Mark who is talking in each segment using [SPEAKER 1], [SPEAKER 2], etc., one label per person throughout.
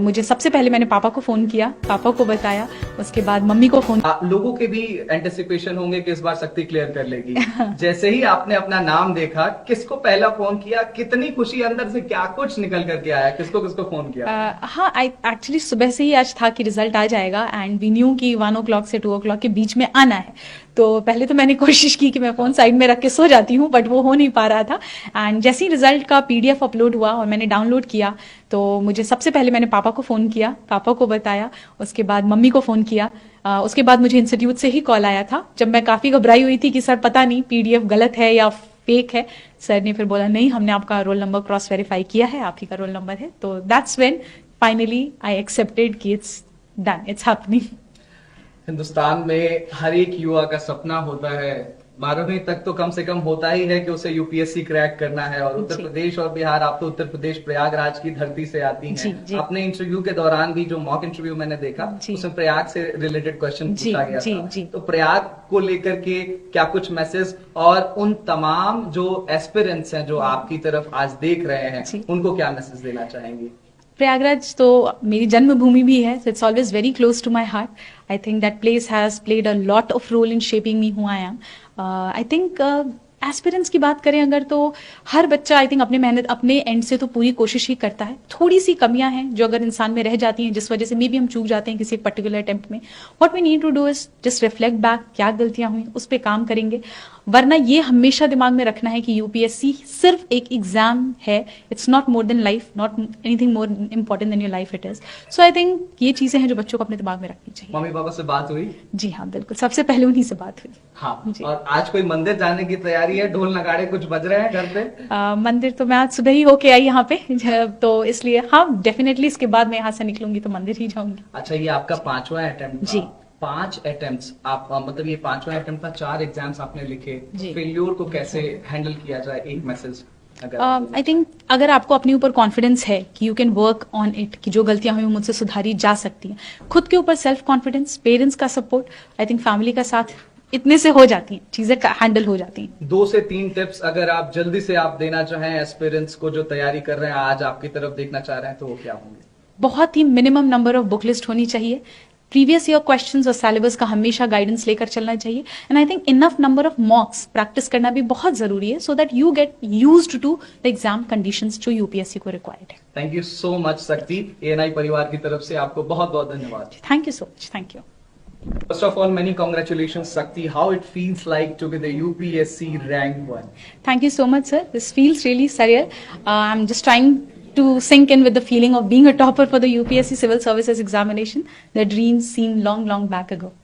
[SPEAKER 1] मुझे सबसे पहले मैंने पापा को फोन किया, पापा को बताया, उसके बाद मम्मी को फोन।
[SPEAKER 2] लोगों के भी एंटिसिपेशन होंगे कि इस बार शक्ति क्लियर कर लेगी। जैसे ही आपने अपना नाम देखा, किसको पहला फोन किया, कितनी खुशी अंदर से, क्या कुछ निकल करके आया, किसको किसको फोन किया?
[SPEAKER 1] हाँ, आई एक्चुअली सुबह से ही आज था कि रिजल्ट आ जाएगा एंड वी न्यू कि 1 o'clock से 2 o'clock के बीच में आना है। तो पहले तो मैंने कोशिश की कि मैं फोन साइड में रख के सो जाती हूँ, बट वो हो नहीं पा रहा था। एंड जैसे ही रिजल्ट का PDF अपलोड हुआ और मैंने डाउनलोड किया, तो मुझे सबसे पहले मैंने पापा को फोन किया, पापा को बताया, उसके बाद मम्मी को फोन किया। उसके बाद मुझे इंस्टीट्यूट से ही कॉल आया था, जब मैं काफी घबराई हुई थी कि सर पता नहीं PDF गलत है या फेक है। सर ने फिर बोला नहीं, हमने आपका रोल नंबर क्रॉस वेरीफाई किया है, आप ही का रोल नंबर है। तो that's when finally I accepted कि it's done, it's happening.
[SPEAKER 2] Hindustan में हर एक युवा का सपना होता है, 12वीं तक तो कम से कम होता ही है कि उसे यूपीएससी क्रैक करना है। और उत्तर प्रदेश और बिहार, आप तो उत्तर प्रदेश प्रयागराज की धरती से आती हैं। अपने इंटरव्यू के दौरान भी जो मॉक इंटरव्यू मैंने देखा, उसमें प्रयाग से रिलेटेड क्वेश्चन पूछा गया था। तो प्रयाग को लेकर के क्या कुछ मैसेज, और उन तमाम जो एस्पिरेंट्स हैं जो आपकी तरफ आज देख रहे हैं, उनको क्या मैसेज देना चाहेंगे?
[SPEAKER 1] प्रयागराज तो मेरी जन्मभूमि भी है, so it's always very close to my heart. I think that place has played a lot of role in shaping me who I am. I think aspirants की बात करें अगर, तो हर बच्चा आई थिंक अपने मेहनत अपने एंड से तो पूरी कोशिश ही करता है। थोड़ी सी कमियां हैं जो अगर इंसान में रह जाती हैं, जिस वजह से मे भी हम चूक जाते हैं किसी एक पर्टिकुलर अटेम्प्ट में। What we need to do is just reflect back, क्या गलतियां हुई उस पर काम करेंगे। वरना ये हमेशा दिमाग में रखना है कि यूपीएससी सिर्फ एक एग्जाम है, it's not more than life, not anything more important then your life it is. So I think ये चीजें हैं जो बच्चों को अपने दिमाग में रखनी चाहिए।
[SPEAKER 2] मम्मी पापा से बात हुई? जी
[SPEAKER 1] हाँ, बिल्कुल, सबसे पहले उन्हीं से बात हुई।
[SPEAKER 2] हाँ, और आज कोई मंदिर जाने की तैयारी है? ढोल नगाड़े कुछ बज रहे हैं घर पे?
[SPEAKER 1] मंदिर तो मैं आज सुबह ही होके आई यहाँ पे, तो इसलिए हाँ डेफिनेटली इसके बाद मैं यहाँ से निकलूंगी तो मंदिर ही जाऊंगी।
[SPEAKER 2] अच्छा, ये आपका 5वां अटेम्प्ट? जी, 5 अटेम्प्ट्स आप, मतलब ये 5वां अटेम्प्ट था, 4 एग्जाम्स आपने लिखे। फेल्योर को कैसे हैंडल किया जाए, एक मैसेज?
[SPEAKER 1] आई थिंक अगर आपको अपने ऊपर कॉन्फिडेंस है कि you can work on it, कि जो गलतियां हुई मुझसे सुधारी जा सकती हैं, खुद के ऊपर सेल्फ कॉन्फिडेंस, पेरेंट्स का सपोर्ट, आई थिंक फैमिली का साथ, इतने से हो जाती हैं चीजें, हैंडल हो जाती हैं।
[SPEAKER 2] 2 से 3 टिप्स अगर आप जल्दी से आप देना चाहें एस्पिरेंट्स को जो तैयारी कर रहे हैं, आज आपकी तरफ देखना चाह रहे हैं, तो वो क्या होंगे?
[SPEAKER 1] बहुत ही minimum number of book list होनी चाहिए। प्रीवियस ईयर क्वेश्चंस और सिलेबस का हमेशा गाइडेंस लेकर चलना चाहिए। And I think enough number of mocks practice करना भी बहुत जरूरी है, so that you get used to the exam conditions जो यूपीएससी को रिक्वायर्ड है।
[SPEAKER 2] Thank you so much Shakti, ANI परिवार की तरफ से आपको बहुत बहुत धन्यवाद।
[SPEAKER 1] Thank you so much. Thank you.
[SPEAKER 2] First of all, many congratulations, Shakti. How it feels like to be the UPSC rank 1?
[SPEAKER 1] Thank you so much, sir. This feels really surreal. I'm just trying to sink in with the feeling of being a topper for the UPSC Civil Services examination. The dreams seem long, long back ago.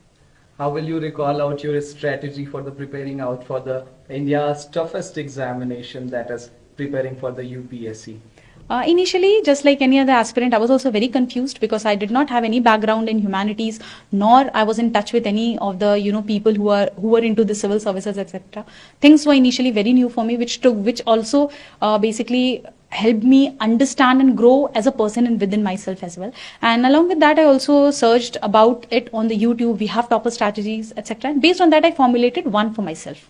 [SPEAKER 2] How will you recall out your strategy for the preparing out for the India's toughest examination, that is preparing for the UPSC?
[SPEAKER 1] Initially, just like any other aspirant, I was also very confused because I did not have any background in humanities, nor I was in touch with any of the people who were into the civil services, etc. Things were initially very new for me, which also basically helped me understand and grow as a person and within myself as well. And along with that, I also searched about it on the YouTube. We have topper strategies, etc. And based on that, I formulated one for myself.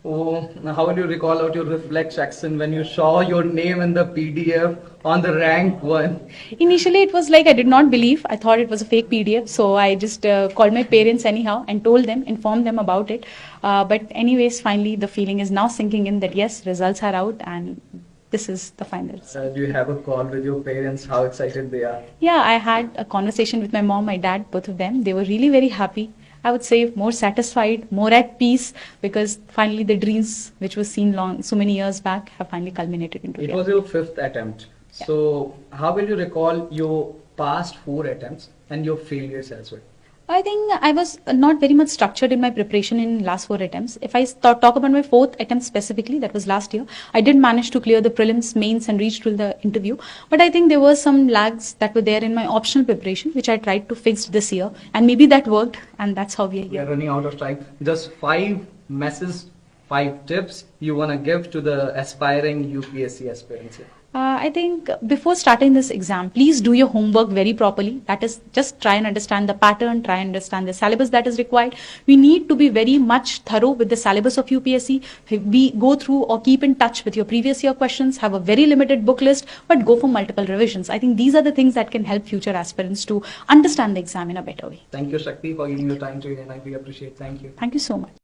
[SPEAKER 2] Oh, how will you recall out your reflection when you saw your name in the PDF on the rank 1?
[SPEAKER 1] Initially, it was like I did not believe. I thought it was a fake PDF. So I just called my parents anyhow and told them, informed them about it. But anyways, finally, the feeling is now sinking in that yes, results are out and this is the finals.
[SPEAKER 2] Do you have a call with your parents? How excited they are?
[SPEAKER 1] Yeah, I had a conversation with my mom, my dad, both of them. They were really very happy. I would say more satisfied, more at peace, because finally the dreams which was seen so many years back have finally culminated into
[SPEAKER 2] reality. It was your 5th attempt. Yeah. So how will you recall your past 4 attempts and your failures as well?
[SPEAKER 1] I think I was not very much structured in my preparation in last 4 attempts. If I talk about my 4th attempt specifically, that was last year, I did manage to clear the prelims, mains and reach to the interview. But I think there were some lags that were there in my optional preparation, which I tried to fix this year. And maybe that worked, and that's how we are here.
[SPEAKER 2] We are running out of time. Just 5 messages, 5 tips you want to give to the aspiring UPSC aspirants?
[SPEAKER 1] I think before starting this exam, please do your homework very properly. That is, just try and understand the pattern, try and understand the syllabus that is required. We need to be very much thorough with the syllabus of UPSC. We go through or keep in touch with your previous year questions, have a very limited book list, but go for multiple revisions. I think these are the things that can help future aspirants to understand the exam in a better way.
[SPEAKER 2] Thank you, Shakti, for giving your time to ANI. We appreciate. Thank you.
[SPEAKER 1] Thank you so much.